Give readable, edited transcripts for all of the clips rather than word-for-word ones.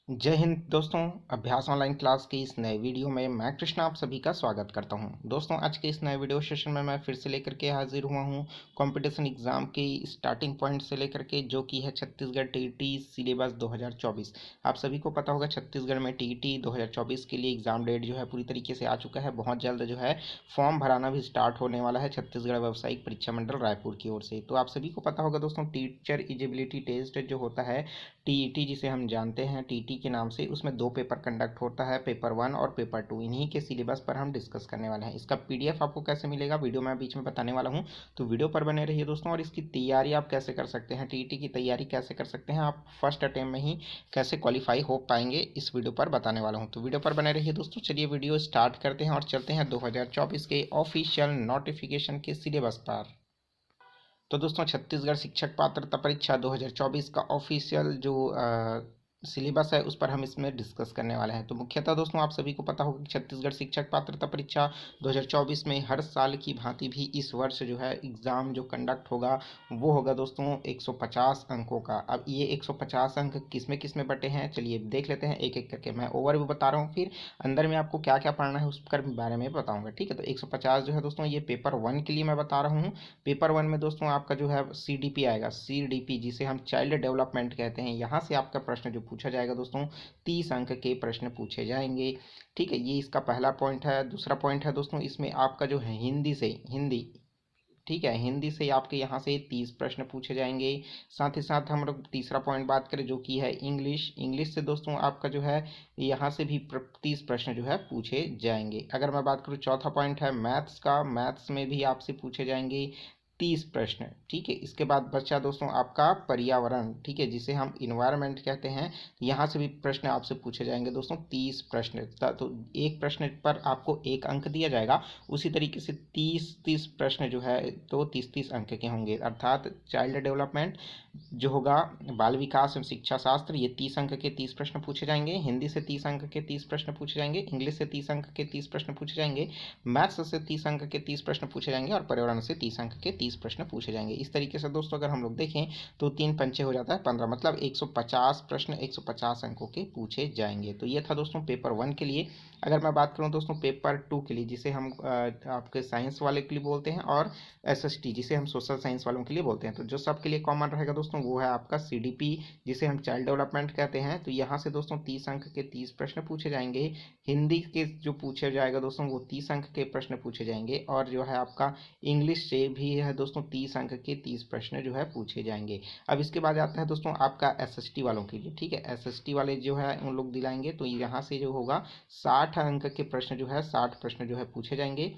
जय हिंद दोस्तों। अभ्यास ऑनलाइन क्लास के इस नए वीडियो में मैं कृष्णा आप सभी का स्वागत करता हूं। दोस्तों आज के इस नए वीडियो सेशन में मैं फिर से लेकर के हाजिर हुआ हूं कंपटीशन एग्जाम की स्टार्टिंग पॉइंट से लेकर के, जो कि है छत्तीसगढ़ टीईटी सिलेबस 2024। आप सभी को पता होगा छत्तीसगढ़ में टीईटी 2024 के लिए एग्जाम डेट जो है पूरी तरीके से आ चुका है। बहुत जल्द जो है फॉर्म भराना भी स्टार्ट होने वाला है छत्तीसगढ़ व्यावसायिक परीक्षा मंडल रायपुर की ओर से। तो आप सभी को पता होगा दोस्तों, टीचर एलिजिबिलिटी टेस्ट जो होता है टीईटी, जिसे हम जानते हैं टीटी के नाम से, उसमें दो पेपर कंडक्ट होता है, पेपर 1 और पेपर 2। इन्हीं के सिलेबस पर हम डिस्कस करने वाले हैं। इसका पीडीएफ आपको कैसे मिलेगा वीडियो में बीच में बताने वाला हूं, तो वीडियो पर बने रहिए दोस्तों। और इसकी तैयारी आप कैसे कर सकते हैं, टीईटी की तैयारी कैसे कर सकते हैं, आप फर्स्ट अटेम्प्ट में ही कैसे क्वालिफाई हो पाएंगे, इस वीडियो पर बताने वाला हूँ। तो वीडियो पर बने रहिए दोस्तों। चलिए वीडियो स्टार्ट करते हैं और चलते हैं 2024 के ऑफिशियल नोटिफिकेशन के सिलेबस पर। तो दोस्तों छत्तीसगढ़ शिक्षक पात्रता परीक्षा 2024 का ऑफिशियल जो सिलेबस है उस पर हम इसमें डिस्कस करने वाले हैं। तो मुख्यतः दोस्तों आप सभी को पता होगा कि छत्तीसगढ़ शिक्षक पात्रता परीक्षा 2024 में हर साल की भांति भी इस वर्ष जो है एग्ज़ाम जो कंडक्ट होगा वो होगा दोस्तों 150 अंकों का। अब ये 150 अंक किस में बटे हैं, चलिए देख लेते हैं एक एक करके। मैं ओवरव्यू बता रहा हूँ, फिर अंदर में आपको क्या क्या पढ़ना है उसके बारे में बताऊँगा, ठीक है। तो 150 जो है दोस्तों ये पेपर 1 के लिए मैं बता रहा हूँ। पेपर 1 में दोस्तों आपका जो है सीडीपी आएगा, सीडीपी जिसे हम चाइल्ड डेवलपमेंट कहते हैं। यहाँ से आपका प्रश्न जो पूछा जाएगा दोस्तों 30 अंक के प्रश्न पूछे जाएंगे, ठीक है। ये इसका पहला पॉइंट है। दूसरा पॉइंट है दोस्तों इसमें आपका जो है हिंदी, ठीक है, हिंदी से आपके यहाँ से 30 प्रश्न पूछे जाएंगे। साथ ही साथ हम लोग तीसरा पॉइंट बात करें जो कि है इंग्लिश से दोस्तों आपका जो है यहाँ से भी 30 प्रश्न जो है पूछे जाएंगे। अगर मैं बात करूँ चौथा पॉइंट है मैथ्स का, मैथ्स में भी आपसे पूछे जाएंगे 30 प्रश्न, ठीक है। इसके बाद बचा दोस्तों आपका पर्यावरण, ठीक है, जिसे हम इन्वायरमेंट कहते हैं। यहाँ से भी प्रश्न आपसे पूछे जाएंगे दोस्तों 30 प्रश्न। तो एक प्रश्न पर आपको 1 अंक दिया जाएगा। उसी तरीके से 30 प्रश्न जो है तो 30 अंक के होंगे, अर्थात चाइल्ड डेवलपमेंट जो होगा, बाल विकास एवं शिक्षा शास्त्र, ये 30 अंक के 30 प्रश्न पूछे जाएंगे। हिंदी से 30 अंक के 30 प्रश्न पूछे जाएंगे। इंग्लिश से 30 अंक के 30 प्रश्न पूछे जाएंगे। मैथ्स से 30 अंक के 30 प्रश्न पूछे जाएंगे और पर्यावरण से 30 अंक के 30 प्रश्न पूछे जाएंगे। इस तरीके से दोस्तों अगर हम लोग देखें तो 3 पंचे हो जाता है 15, मतलब 150 प्रश्न 150 अंकों के पूछे जाएंगे। तो ये था दोस्तों पेपर 1 के लिए। अगर मैं बात करूं दोस्तों पेपर 2 के लिए, जिसे हम आपके साइंस वाले के लिए बोलते हैं, और एसएसटी जिसे हम सोशल साइंस वालों के लिए बोलते हैं, तो जो सबके लिए कॉमन रहेगा दोस्तों वो है आपका सीडीपी, जिसे हम चाइल्ड डेवलपमेंट कहते हैं। तो यहाँ से दोस्तों 30 अंक के 30 प्रश्न पूछे जाएंगे। हिंदी के जो पूछे जाएगा दोस्तों वो 30 अंक के प्रश्न पूछे जाएंगे। और जो है आपका इंग्लिश से भी है दोस्तों 30 अंक के 30 प्रश्न जो है पूछे जाएंगे। अब इसके बाद आता है दोस्तों आपका एसएसटी वालों के लिए, ठीक है। एसएसटी वाले जो है उन लोग दिलाएंगे, तो यहाँ से जो होगा 60 अंक के प्रश्न जो है 60 प्रश्न जो है पूछे जाएंगे,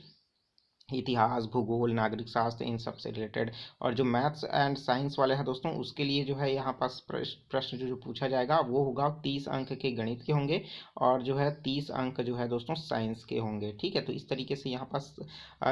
इतिहास, भूगोल, नागरिक शास्त्र, इन सब से रिलेटेड। और जो मैथ्स एंड साइंस वाले हैं दोस्तों उसके लिए जो है यहाँ पास प्रश्न जो पूछा जाएगा वो होगा 30 अंक के गणित के होंगे, और जो है 30 अंक जो है दोस्तों साइंस के होंगे, ठीक है। तो इस तरीके से यहाँ पास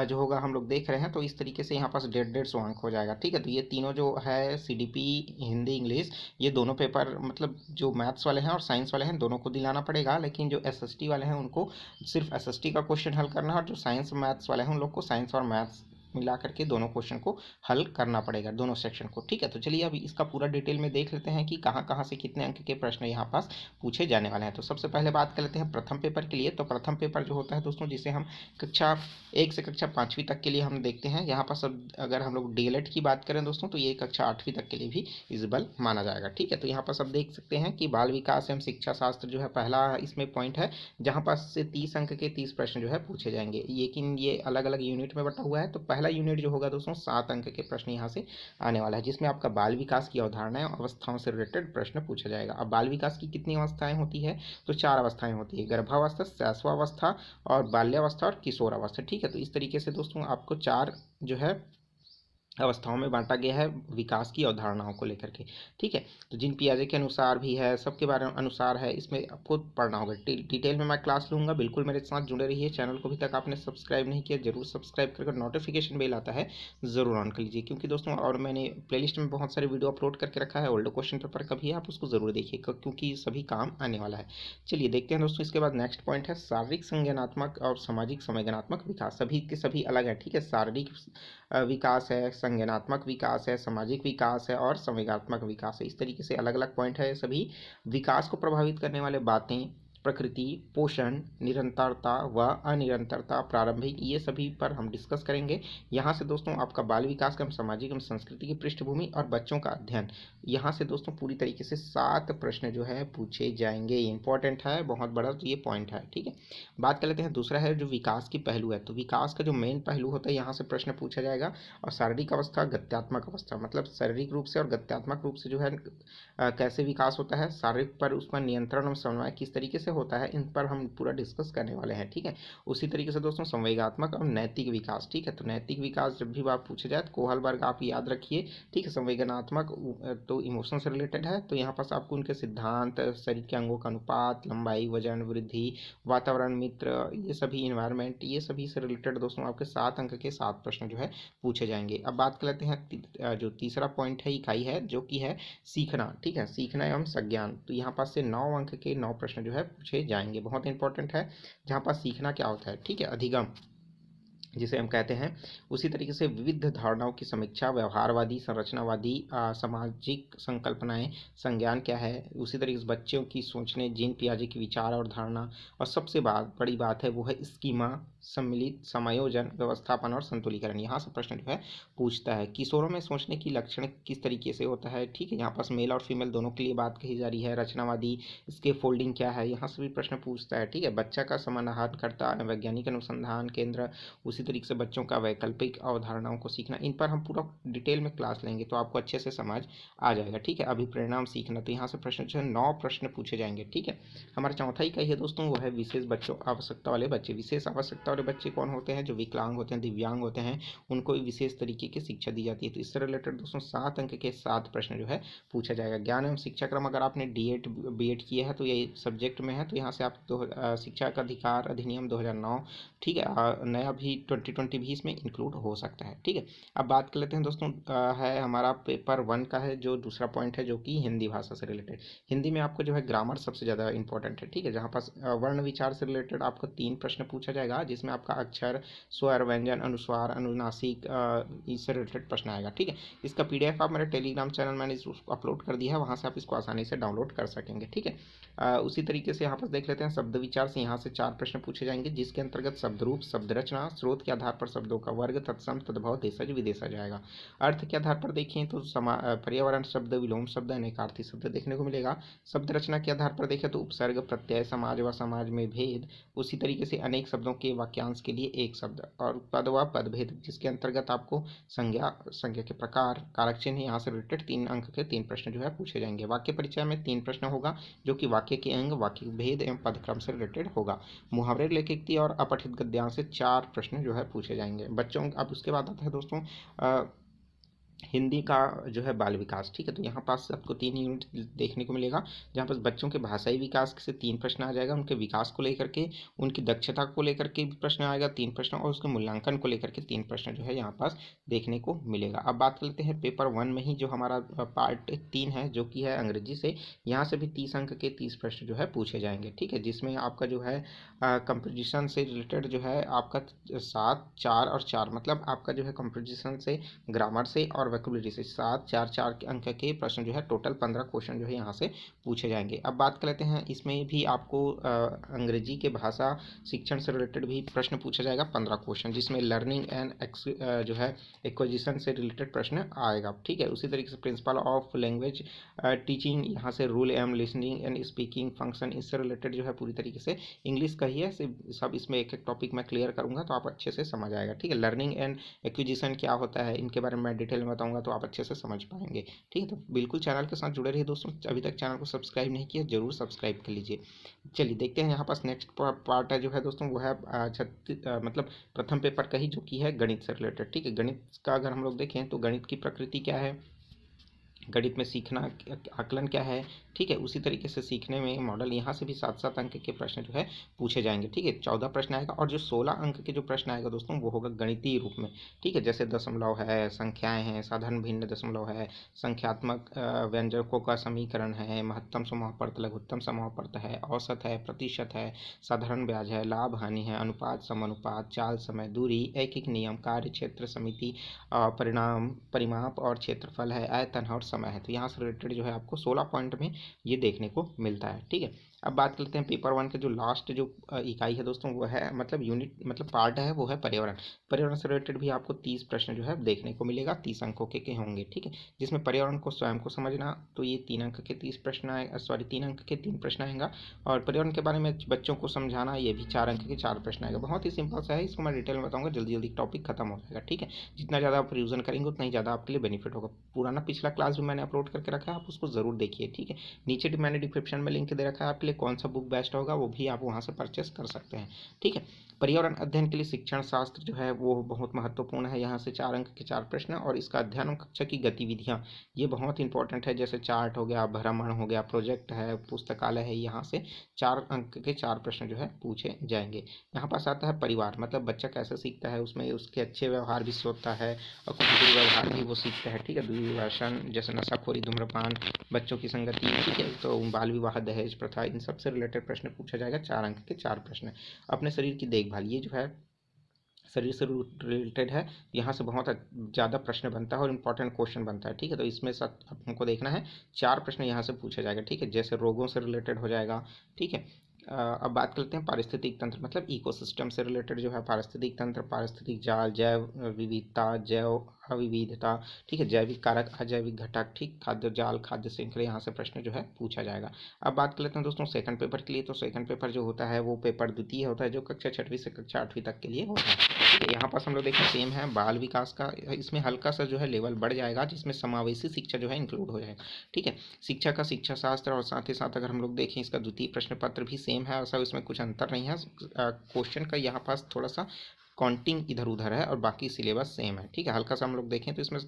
जो होगा हम लोग देख रहे हैं, तो इस तरीके से यहाँ पास 150 अंक हो जाएगा, ठीक है। तो ये तीनों जो है सीडीपी, हिंदी, इंग्लिश, ये दोनों पेपर मतलब जो मैथ्स वाले हैं और साइंस वाले हैं दोनों को दिलाना पड़ेगा। लेकिन जो एसएसटी वाले हैं उनको सिर्फ एसएसटी का क्वेश्चन हल करना है, और जो साइंस मैथ्स वाले हैं उन लोग को साइंस और मैथ्स मिला करके दोनों क्वेश्चन को हल करना पड़ेगा, दोनों सेक्शन को, ठीक है। तो चलिए अभी इसका पूरा डिटेल में देख लेते हैं कि कहाँ कहाँ से कितने अंक के प्रश्न यहाँ पास पूछे जाने वाले हैं। तो सबसे पहले बात कर लेते हैं प्रथम पेपर के लिए। तो प्रथम पेपर जो होता है दोस्तों जिसे हम कक्षा 1 से कक्षा 5वीं तक के लिए हम देखते हैं। यहाँ पर सब अगर हम लोग डीएलएड की बात करें दोस्तों तो ये कक्षा 8वीं तक के लिए भी इलिजिबल माना जाएगा, ठीक है। तो यहाँ पर सब देख सकते हैं कि बाल विकास एवं शिक्षा शास्त्र जो है पहला इसमें पॉइंट है, जहाँ पास से 30 अंक के 30 प्रश्न जो है पूछे जाएंगे। लेकिन ये अलग अलग यूनिट में बटा हुआ है। तो पहला यूनिट जो होगा दोस्तों 7 अंक के प्रश्न यहाँ से आने वाला है, जिसमें आपका बाल विकास की अवधारणाएं अवस्थाओं से रिलेटेड प्रश्न पूछा जाएगा। अब बाल विकास की कितनी अवस्थाएं होती है, तो 4 अवस्थाएं होती है, गर्भावस्था, शैशवावस्था और बाल्यावस्था और किशोरावस्था, ठीक है। तो इस तरीके से दोस्तों आपको 4 जो है अवस्थाओं में बांटा गया है विकास की अवधारणाओं को लेकर के, ठीक है। तो जिन पियाजे के अनुसार भी है, सबके बारे में अनुसार है, इसमें आपको पढ़ना होगा। डिटेल में मैं क्लास लूँगा, बिल्कुल मेरे साथ जुड़े रहिए। चैनल को अभी तक आपने सब्सक्राइब नहीं किया जरूर सब्सक्राइब करके नोटिफिकेशन बेल आता है ज़रूर ऑन कर लीजिए, क्योंकि दोस्तों और मैंने प्लेलिस्ट में बहुत सारे वीडियो अपलोड करके रखा है ओल्ड क्वेश्चन पेपर का भी, आप उसको ज़रूर देखिए क्योंकि सभी काम आने वाला है। चलिए देखते हैं दोस्तों। इसके बाद नेक्स्ट पॉइंट है शारीरिक संज्ञानात्मक और सामाजिक संवेदनात्मक विकास। सभी के सभी अलग है, ठीक है। शारीरिक विकास है, संज्ञानात्मक विकास है, सामाजिक विकास है और संवेगात्मक विकास है। इस तरीके से अलग अलग पॉइंट है। सभी विकास को प्रभावित करने वाले बातें, प्रकृति, पोषण, निरंतरता व अनिरंतरता, प्रारंभिक, ये सभी पर हम डिस्कस करेंगे। यहाँ से दोस्तों आपका बाल विकास का सामाजिक एवं संस्कृति की पृष्ठभूमि और बच्चों का अध्ययन, यहाँ से दोस्तों पूरी तरीके से 7 प्रश्न जो है पूछे जाएंगे। इंपॉर्टेंट है, बहुत बड़ा ये पॉइंट है। ठीक है, बात कर लेते हैं। दूसरा है जो विकास की पहलू है, तो विकास का जो मेन पहलू होता है यहाँ से प्रश्न पूछा जाएगा। और शारीरिक अवस्था, गत्यात्मक अवस्था, मतलब शारीरिक रूप से और गत्यात्मक रूप से जो है कैसे विकास होता है, शारीरिक पर उसका नियंत्रण और समन्वय किस तरीके से होता है, इन पर हम पूरा डिस्कस करने वाले हैं। ठीक है, उसी तरीके से दोस्तों संवेगात्मक और नैतिक विकास। ठीक है, तो नैतिक विकास जब भी बात पूछे जाए तो कोहलबर्ग आप याद रखिए। ठीक है, संवेदनात्मक तो इमोशन से रिलेटेड है, तो यहाँ पास आपको उनके सिद्धांत, शरीर के अंगों का अनुपात, लंबाई, वजन, वृद्धि, वातावरण, मित्र, ये सभी इन्वायरमेंट, ये सभी से रिलेटेड दोस्तों आपके 7 अंक के 7 प्रश्न जो है पूछे जाएंगे। अब बात कर लेते हैं जो तीसरा पॉइंट है, इकाई है, जो कि है सीखना। ठीक है, सीखना एवं संज्ञान, तो यहाँ पास से 9 अंक के 9 प्रश्न जो है पूछे जाएंगे। बहुत इंपॉर्टेंट है, जहाँ पास सीखना क्या होता है। ठीक है, अधिगम जिसे हम कहते हैं, उसी तरीके से विविध धारणाओं की समीक्षा, व्यवहारवादी, संरचनावादी, सामाजिक संकल्पनाएं, संज्ञान क्या है, उसी तरीके से बच्चों की सोचने, जीन पियाजे की विचार और धारणा, और सबसे बड़ी बात है वो है स्कीमा, सम्मिलित, समायोजन, व्यवस्थापन और संतुलीकरण। यहाँ से प्रश्न जो है पूछता है। किशोरों में सोचने की लक्षण किस तरीके से होता है। ठीक है, यहाँ पास मेल और फीमेल दोनों के लिए बात कही जा रही है। रचनावादी, इसके फोल्डिंग क्या है, यहाँ से भी प्रश्न पूछता है। ठीक है, बच्चा का समाधानकर्ता, वैज्ञानिक अनुसंधान केंद्र, उसी तरीके से बच्चों का वैकल्पिक अवधारणाओं को सीखना, इन पर हम पूरा डिटेल में क्लास लेंगे तो आपको अच्छे से समझ आ जाएगा। ठीक है, अभिप्रेरणा सीखना, तो यहाँ से प्रश्न जो है 9 प्रश्न पूछे जाएंगे। ठीक है, हमारा चौथा इकाई है दोस्तों, वो है विशेष बच्चों आवश्यकता वाले बच्चे। विशेष आवश्यकता वाले बच्चे कौन होते हैं, जो विकलांग होते हैं, दिव्यांग होते हैं, उनको विशेष तरीके की शिक्षा दी जाती है। तो इससे रिलेटेड दोस्तों 7 अंक के 7 प्रश्न जो है पूछा जाएगा। ज्ञान एवं शिक्षा क्रम, अगर आपने D.Ed B.Ed किया है तो ये सब्जेक्ट में है, तो यहाँ से आप शिक्षा का अधिकार अधिनियम 2009, ठीक है, नया भी 2020 इसमें इंक्लूड हो सकता है। ठीक है, अब बात कर लेते हैं दोस्तों, है हमारा पेपर 1 का है जो दूसरा पॉइंट है, जो कि हिंदी भाषा से रिलेटेड। हिंदी में आपको जो है ग्रामर सबसे ज़्यादा इंपॉर्टेंट है। ठीक है, जहाँ पास वर्ण विचार से रिलेटेड आपको 3 प्रश्न पूछा जाएगा, जिसमें आपका अक्षर, स्वर, व्यंजन, अनुस्वार, अनुनासिक, इससे रिलेटेड प्रश्न आएगा। ठीक है, इसका PDF आप मेरे टेलीग्राम चैनल मैंने अपलोड कर दिया है, वहाँ से आप इसको आसानी से डाउनलोड कर सकेंगे। ठीक है, उसी तरीके से यहाँ पर देख लेते हैं शब्द विचार से, यहाँ से 4 प्रश्न पूछे जाएंगे, जिसके अंतर्गत शब्द रूप, शब्द रचना, स्रोत के आधार पर शब्दों का वर्ग, तत्सम, तद्भव, देशज, विदेशज आएगा। अर्थ के आधार पर देखें तो पर्यावरण शब्द, विलोम शब्द, अनेकार्थी शब्द देखने को मिलेगा। शब्द रचना के आधार पर देखें तो उपसर्ग, प्रत्यय, समाज व समाज में भेद, उसी तरीके से अनेक शब्दों के वाक्यांश के लिए एक शब्द, और पद व पदभेद, जिसके अंतर्गत आपको संज्ञा के प्रकार, कारक चिन्ह, यहाँ से रिलेटेड 3 अंक के 3 प्रश्न जो है पूछे जाएंगे। वाक्य परिचय में 3 प्रश्न होगा, जो कि वाक्य के अंग, वाक्य भेद एवं पदक्रम से रिलेटेड होगा। मुहावरे, लेखिक्ति और अपठित गद्यांश से 4 प्रश्न जो है पूछे जाएंगे बच्चों। अब उसके बाद आता है दोस्तों हिंदी का जो है बाल विकास। ठीक है, तो यहाँ पास आपको 3 यूनिट देखने को मिलेगा, जहाँ पास बच्चों के भाषाई विकास से 3 प्रश्न आ जाएगा, उनके विकास को लेकर के, उनकी दक्षता को लेकर के भी प्रश्न आएगा 3 प्रश्न, और उसके मूल्यांकन को लेकर के 3 प्रश्न जो है यहाँ पास देखने को मिलेगा। अब बात कर लेते हैं पेपर 1 में ही जो हमारा पार्ट 3 है, जो कि है अंग्रेजी से, यहाँ से भी 30 अंक के 30 प्रश्न जो है पूछे जाएंगे। ठीक है, जिसमें आपका जो है कंपोजिशन से रिलेटेड जो है आपका 7, 4 और 4, मतलब आपका जो है कंपोजिशन से, ग्रामर से और वोकैबुलरी से 7, 4, 4 के अंक के प्रश्न जो है, टोटल 15 क्वेश्चन जो है यहाँ से पूछे जाएंगे। अब बात कर लेते हैं, इसमें भी आपको अंग्रेजी के भाषा शिक्षण से रिलेटेड भी प्रश्न पूछा जाएगा 15 क्वेश्चन, जिसमें लर्निंग एंड जो है एक्विजिशन से रिलेटेड प्रश्न आएगा। ठीक है, उसी तरीके से प्रिंसिपल ऑफ लैंग्वेज टीचिंग, यहाँ से rule am listening and speaking function, इससे रिलेटेड जो है पूरी तरीके से इंग्लिश का ही है, सब इसमें एक एक टॉपिक मैं क्लियर करूँगा तो आप अच्छे से समझ आएगा। ठीक है, लर्निंग एंड एक्विजिशन क्या होता है, इनके बारे में मैं डिटेल में बताऊंगा तो आप अच्छे से समझ पाएंगे। ठीक है, तो बिल्कुल चैनल के साथ जुड़े रहिए दोस्तों। अभी तक चैनल को सब्सक्राइब नहीं किया, जरूर सब्सक्राइब कर लीजिए। चलिए देखते हैं, यहाँ पास नेक्स्ट पार्ट है जो है दोस्तों, वो है मतलब प्रथम पेपर का ही, जो कि है गणित से रिलेटेड। ठीक है, गणित का अगर हम लोग देखें तो गणित की प्रकृति क्या है, गणित में सीखना आकलन क्या है, ठीक है। उसी तरीके से सीखने में मॉडल, यहाँ से भी 7-7 अंक के प्रश्न जो है पूछे जाएंगे, ठीक है। 14 प्रश्न आएगा और जो 16 अंक के जो प्रश्न आएगा दोस्तों वो होगा गणितीय रूप में, ठीक है। जैसे दशमलव है, संख्याएं हैं, साधारण भिन्न दशमलव है, संख्यात्मक व्यंजकों का समीकरण है, महत्तम समापवर्त, लघुत्तम समापवर्त है, औसत है, प्रतिशत है, साधारण ब्याज है, लाभ हानि है, अनुपात समानुपात, चाल समय दूरी, ऐकिक नियम, कार्य क्षेत्र समिति, परिणाम परिमाप और क्षेत्रफल है, आयतन है और समय है। तो यहाँ से रिलेटेड जो है आपको 16 पॉइंट में ये देखने को मिलता है, ठीक है। अब बात करते हैं पेपर 1 के जो लास्ट जो इकाई है दोस्तों, वो है मतलब यूनिट मतलब पार्ट है, वो है पर्यावरण। पर्यावरण से रिलेटेड भी आपको 30 प्रश्न जो है देखने को मिलेगा, 30 अंकों के होंगे, ठीक है। जिसमें पर्यावरण को स्वयं को समझना, तो ये 3 अंक के 30 प्रश्न आए, सॉरी 3 अंक के 3 प्रश्न आएगा। और पर्यावरण के बारे में बच्चों को समझाना, ये भी 4 अंक के 4 प्रश्न आएगा। बहुत ही सिंपल सा है, इसको मैं डिटेल में बताऊंगा, जल्दी जल्दी टॉपिक खत्म हो जाएगा, ठीक है। जितना ज़्यादा आप रिविजन करेंगे उतना ही ज़्यादा आपके लिए बेनिफिट होगा। पुराना पिछला क्लास भी मैंने अपलोड करके रखा है, आप उसको ज़रूर देखिए, ठीक है। नीचे मैंने डिस्क्रिप्शन में लिंक दे रखा है आपके लिए, कौन सा बुक बेस्ट होगा वो भी आप वहाँ से परचेस कर सकते हैं, ठीक है। पर्यावरण अध्ययन के लिए शिक्षण शास्त्र जो है वो बहुत महत्वपूर्ण है। यहाँ से 4 अंक के 4 प्रश्न, और इसका अध्ययन और कक्षा की गतिविधियाँ ये बहुत इंपॉर्टेंट है। जैसे चार्ट हो गया, भ्रमण हो गया, प्रोजेक्ट है, पुस्तकालय है, यहाँ से 4 अंक के 4 प्रश्न जो है पूछे जाएंगे। यहाँ पास आता है परिवार, मतलब बच्चा कैसे सीखता है, उसमें उसके अच्छे व्यवहार भी होता है और कुछ दुर्व्यवहार भी वो सीखता है, ठीक है। दूरदर्शन जैसे नशाखोरी, धूम्रपान, बच्चों की संगति, ठीक है। तो बाल विवाह, दहेज प्रथा, इन सबसे रिलेटेड प्रश्न पूछा जाएगा। 4 अंक के 4 प्रश्न। अपने शरीर की देखभाल, ये जो है शरीर से रिलेटेड है, यहाँ से बहुत ज़्यादा प्रश्न बनता है और इंपॉर्टेंट क्वेश्चन बनता है, ठीक है। तो इसमें सब हमको देखना है, 4 प्रश्न यहाँ से पूछा जाएगा, ठीक है। जैसे रोगों से रिलेटेड हो जाएगा, ठीक है। अब बात करते हैं पारिस्थितिक तंत्र, मतलब इकोसिस्टम से रिलेटेड जो है पारिस्थितिक तंत्र, पारिस्थितिक जाल, जैव विविधता, जैव अविविधता, ठीक है। जैविक कारक, अजैविक घटक, ठीक, खाद्य जाल, खाद्य श्रृंखला, यहाँ से प्रश्न जो है पूछा जाएगा। अब बात कर लेते हैं दोस्तों सेकंड पेपर के लिए। तो सेकंड पेपर जो होता है वो पेपर द्वितीय होता है, जो कक्षा 6वीं से कक्षा 8वीं तक के लिए होता है, ठीक है। यहाँ पास हम लोग देखें सेम है, बाल विकास का इसमें हल्का सा जो है लेवल बढ़ जाएगा, जिसमें समावेशी शिक्षा जो है इंक्लूड हो जाएगा, ठीक है। शिक्षा का शिक्षा शास्त्र, और साथ ही साथ अगर हम लोग देखें इसका द्वितीय प्रश्न पत्र भी सेम है, ऐसा इसमें कुछ अंतर नहीं है। क्वेश्चन का यहाँ पास थोड़ा सा काउंटिंग इधर उधर है और बाकी सिलेबस सेम है, ठीक है। हल्का सा हम लोग देखें तो इसमें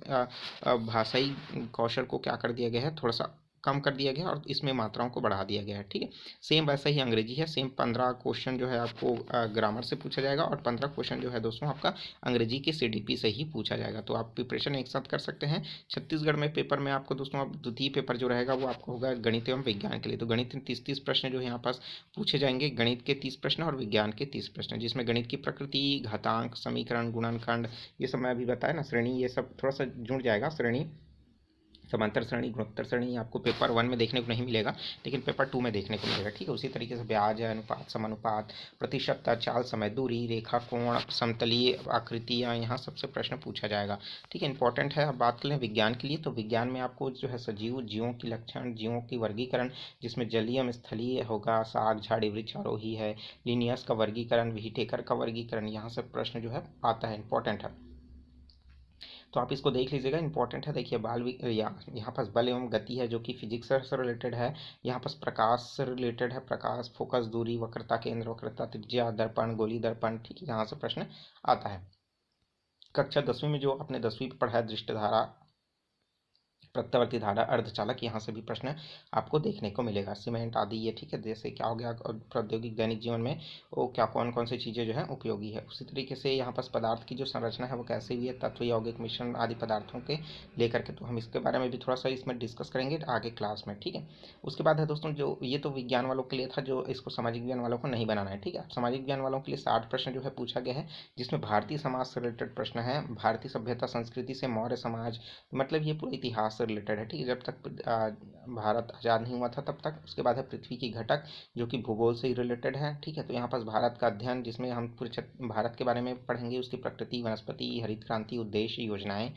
भाषाई कौशल को क्या कर दिया गया है, थोड़ा सा कम कर दिया गया और इसमें मात्राओं को बढ़ा दिया गया है, ठीक है। सेम वैसा ही अंग्रेजी है, सेम 15 क्वेश्चन जो है आपको ग्रामर से पूछा जाएगा और 15 क्वेश्चन जो है दोस्तों आपका अंग्रेजी के सीडीपी से ही पूछा जाएगा। तो आप प्रिपरेशन एक साथ कर सकते हैं। छत्तीसगढ़ में पेपर में आपको दोस्तों अब द्वितीय पेपर जो रहेगा वो आपको होगा गणित एवं विज्ञान के लिए। तो गणित 30 प्रश्न जो है यहाँ पास पूछे जाएंगे, गणित के 30 प्रश्न और विज्ञान के 30 प्रश्न, जिसमें गणित की प्रकृति, घातांक, समीकरण, गुणनखंड, ये सब मैं अभी बताया ना, श्रेणी, ये सब थोड़ा सा जुड़ जाएगा। श्रेणी, समांतर श्रेणी, गुणोत्तर श्रेणी आपको पेपर 1 में देखने को नहीं मिलेगा, लेकिन पेपर 2 में देखने को मिलेगा, ठीक है। उसी तरीके से ब्याज, अनुपात, समानुपात, प्रतिशत, चाल समय दूरी, रेखा कोण, समतलीय आकृतियाँ, यहाँ सबसे प्रश्न पूछा जाएगा, ठीक है। इंपॉर्टेंट है। अब बात करें विज्ञान के लिए, तो विज्ञान में आपको जो है सजीव, जीवों की लक्षण, जीवों की वर्गीकरण, जिसमें जलीय, स्थलीय होगा, साग, झाड़ी, वृक्षारोही है, लिनियस का वर्गीकरण, व्हीटेकर का वर्गीकरण, यहाँ से प्रश्न जो है आता है, इंपॉर्टेंट है। तो आप इसको देख लीजिएगा, इंपॉर्टेंट है। देखिए यहाँ पास बल एवं गति है जो कि फिजिक्स से रिलेटेड है। यहाँ पास प्रकाश से रिलेटेड है, प्रकाश, फोकस, दूरी, वक्रता केंद्र, वक्रता त्रिज्या, दर्पण, गोली दर्पण, ठीक है। यहाँ से प्रश्न आता है। कक्षा 10वीं में जो आपने 10वीं पढ़ा है, दृष्टि धारा, प्रत्यावर्ती धारा, अर्धचालक, यहाँ से भी प्रश्न आपको देखने को मिलेगा। सीमेंट आदि ये, ठीक है। जैसे क्या हो गया, प्रौद्योगिक दैनिक जीवन में वो क्या कौन कौन सी चीज़ें जो है उपयोगी है। उसी तरीके से यहाँ पास पदार्थ की जो संरचना है वो कैसे हुई है, तत्व, यौगिक, मिश्रण आदि पदार्थों के लेकर के, तो हम इसके बारे में भी थोड़ा सा इसमें डिस्कस करेंगे आगे क्लास में, ठीक है। उसके बाद है दोस्तों, जो ये तो विज्ञान वालों के लिए था, जो इसको सामाजिक विज्ञान वालों को नहीं बनाना है, ठीक है। सामाजिक विज्ञान वालों के लिए 60 प्रश्न जो है पूछा गया है, जिसमें भारतीय समाज से रिलेटेड प्रश्न है। भारतीय सभ्यता संस्कृति से मौर्य समाज, मतलब ये पूरा इतिहास से रिलेटेड है, ठीक है। जब तक भारत आज़ाद नहीं हुआ था तब तक। उसके बाद है पृथ्वी की घटक, जो कि भूगोल से ही रिलेटेड है, ठीक है। तो यहाँ पास भारत का अध्ययन, जिसमें हम पूरे भारत के बारे में पढ़ेंगे, उसकी प्रकृति, वनस्पति, हरित क्रांति, उद्देश्य, योजनाएं।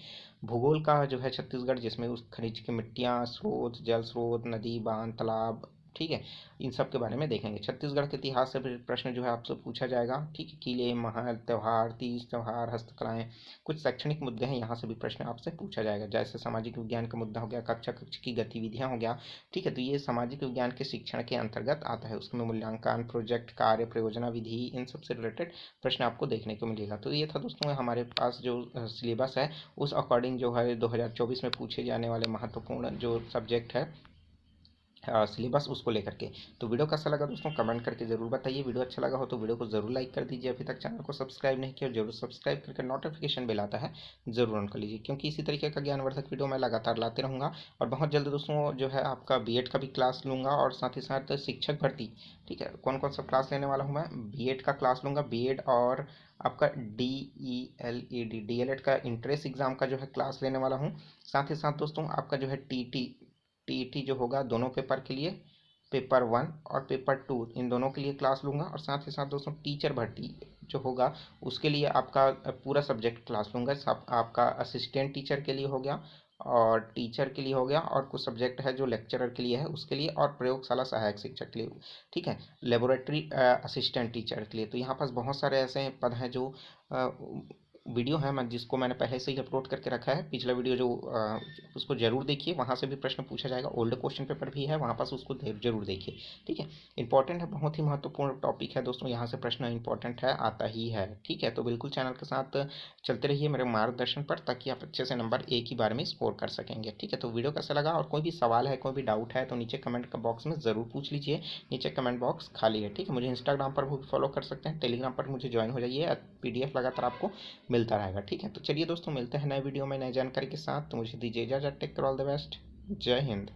भूगोल का जो है छत्तीसगढ़, जिसमें उस खनिज की मिट्टियाँ, स्रोत, जल स्रोत, नदी, बांध, तालाब, ठीक है, इन सब के बारे में देखेंगे। छत्तीसगढ़ के इतिहास से भी प्रश्न जो है आपसे पूछा जाएगा, ठीक है। किले, महल, त्योहार, तीज त्योहार, हस्तकलाएं, कुछ शैक्षणिक मुद्दे हैं, यहाँ से भी प्रश्न आपसे पूछा जाएगा। जैसे सामाजिक विज्ञान का मुद्दा हो गया, कक्षा कक्ष की गतिविधियां हो गया, ठीक है। तो ये सामाजिक विज्ञान के शिक्षण के अंतर्गत आता है। उसमें मूल्यांकन, प्रोजेक्ट, कार्य, प्रयोजना विधि, इन सब से रिलेटेड प्रश्न आपको देखने को मिलेगा। तो ये था दोस्तों हमारे पास जो सिलेबस है, उस अकॉर्डिंग जो है 2024 में पूछे जाने वाले महत्वपूर्ण जो सब्जेक्ट है सिलेबस, उसको लेकर के। तो वीडियो कैसा लगा दोस्तों, कमेंट करके जरूर बताइए। वीडियो अच्छा लगा हो तो वीडियो को जरूर लाइक कर दीजिए। अभी तक चैनल को सब्सक्राइब नहीं किया, जरूर सब्सक्राइब करके नोटिफिकेशन बेल आता है जरूर ऑन कर लीजिए, क्योंकि इसी तरीके का ज्ञानवर्धक वीडियो मैं लगातार लाते रहूँगा। और बहुत जल्द दोस्तों जो है आपका बीएड का भी क्लास लूँगा, और साथ ही साथ शिक्षक भर्ती, ठीक है। कौन कौन सा क्लास लेने वाला हूँ मैं, बीएड का क्लास लूँगा, बीएड और आपका डीएलएड का इंट्रेंस एग्जाम का जो है क्लास लेने वाला हूँ। साथ ही साथ दोस्तों आपका जो है टीईटी जो होगा दोनों पेपर के लिए, पेपर 1 और पेपर 2, इन दोनों के लिए क्लास लूँगा। और साथ ही साथ दोस्तों टीचर भर्ती जो होगा उसके लिए आपका पूरा सब्जेक्ट क्लास लूँगा। सब आपका असिस्टेंट टीचर के लिए हो गया, और टीचर के लिए हो गया, और कुछ सब्जेक्ट है जो लेक्चरर के लिए है उसके लिए, और प्रयोगशाला सहायक शिक्षक के लिए, ठीक है। लेबोरेटरी असिस्टेंट टीचर के लिए। तो यहाँ पास बहुत सारे ऐसे पद हैं जो वीडियो है मैं जिसको मैंने पहले से ही अपलोड करके रखा है। पिछला वीडियो जो उसको जरूर देखिए, वहाँ से भी प्रश्न पूछा जाएगा। ओल्ड क्वेश्चन पेपर भी है वहाँ पास, उसको जरूर देखिए, ठीक है। इंपॉर्टेंट है, बहुत ही महत्वपूर्ण टॉपिक है दोस्तों, यहाँ से प्रश्न इंपॉर्टेंट है, आता ही है, ठीक है। तो बिल्कुल चैनल के साथ चलते रहिए मेरे मार्गदर्शन पर, ताकि आप अच्छे से नंबर एक ही बार में स्कोर कर सकेंगे, ठीक है। तो वीडियो कैसा लगा, और कोई भी सवाल है, कोई भी डाउट है, तो नीचे कमेंट बॉक्स में ज़रूर पूछ लीजिए। नीचे कमेंट बॉक्स खाली है, ठीक है। मुझे इंस्टाग्राम पर भी फॉलो कर सकते हैं, टेलीग्राम पर मुझे ज्वाइन हो जाइए, पीडीएफ लगातार आपको मिलता रहेगा, ठीक है। तो चलिए दोस्तों, मिलते हैं नए वीडियो में नए जानकारी के साथ। तो मुझे दीजिए इजाज़त, take care, all the best, Jai Hind.